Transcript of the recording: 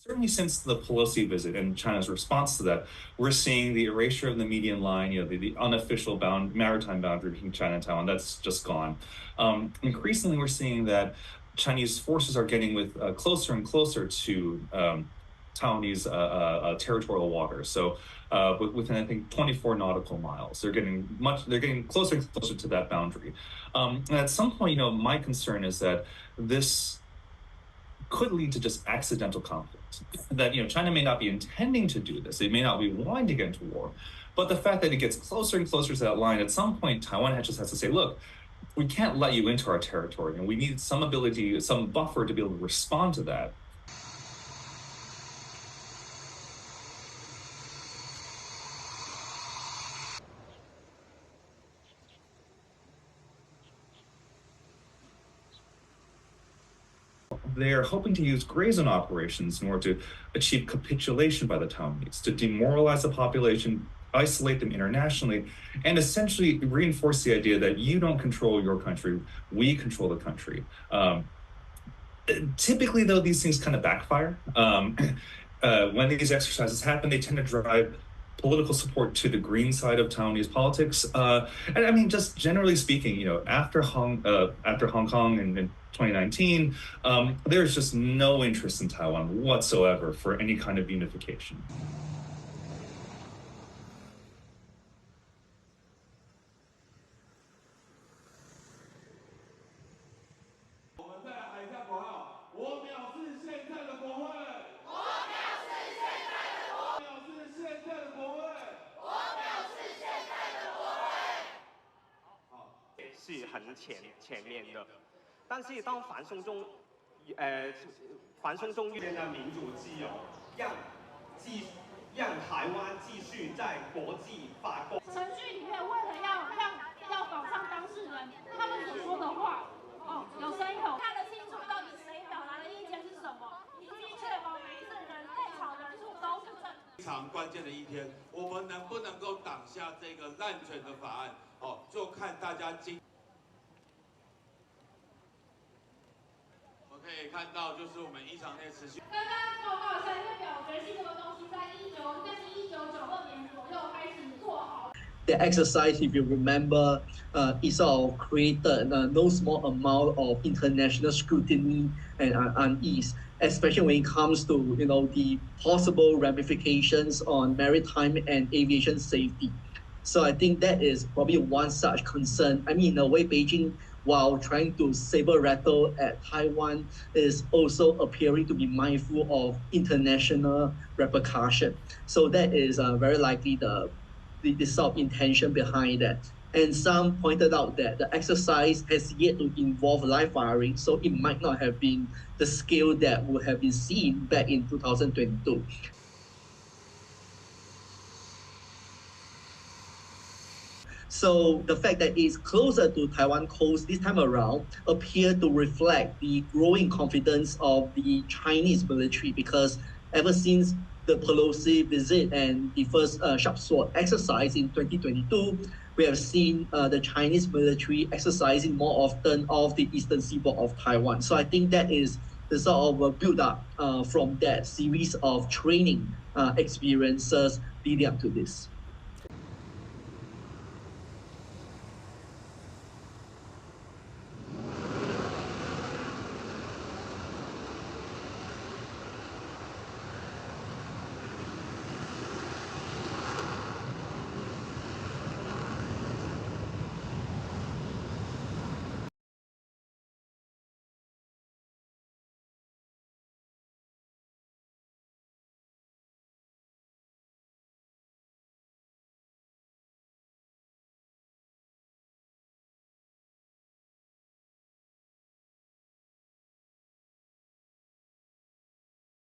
Certainly since the Pelosi visit and China's response to that, we're seeing the erasure of the median line, the unofficial maritime boundary between China and Taiwan, that's just gone. Increasingly, we're seeing that Chinese forces are getting closer and closer to Taiwanese territorial waters. So within, I think, 24 nautical miles, they're getting closer and closer to that boundary. And at some point, my concern is that this could lead to just accidental conflict. That China may not be intending to do this, they may not be wanting to get into war, but the fact that it gets closer and closer to that line, at some point, Taiwan just has to say, look, we can't let you into our territory, and we need some ability, some buffer to be able to respond to that. They're hoping to use gray zone operations in order to achieve capitulation by the Taiwanese, to demoralize the population, isolate them internationally, and essentially reinforce the idea that you don't control your country, we control the country. Typically, though, these things kind of backfire. When these exercises happen, they tend to drive political support to the green side of Taiwanese politics. And I mean, just generally speaking, after Hong Kong in 2019, there's just no interest in Taiwan whatsoever for any kind of unification.是很前面的，但是当反送中的民主自由，让台湾继续在国际法公程序里面，为了要保障当事人，他们所说的话，有声有看得清楚到底谁表达的意见是什么，以及确保每一个人在场人数都是正的。非常关键的一天，我们能不能够挡下这个滥权的法案？就看大家可以看到，就是我们一场内持续。刚刚报告上因为表决性这个东西，在1992年左右开始做好。The exercise, if you remember, it sort of created no small amount of international scrutiny and unease, especially when it comes to the possible ramifications on maritime and aviation safety. So I think that is probably one such concern. I mean, in a way, Beijing, while trying to saber rattle at Taiwan, is also appearing to be mindful of international repercussion. So that is very likely the sort of intention behind that. And some pointed out that the exercise has yet to involve live firing, so it might not have been the scale that would have been seen back in 2022. So the fact that it's closer to Taiwan coast this time around appeared to reflect the growing confidence of the Chinese military, because ever since the Pelosi visit and the first sharp sword exercise in 2022, we have seen the Chinese military exercising more often off the eastern seaboard of Taiwan. So I think that is the sort of build-up from that series of training experiences leading up to this.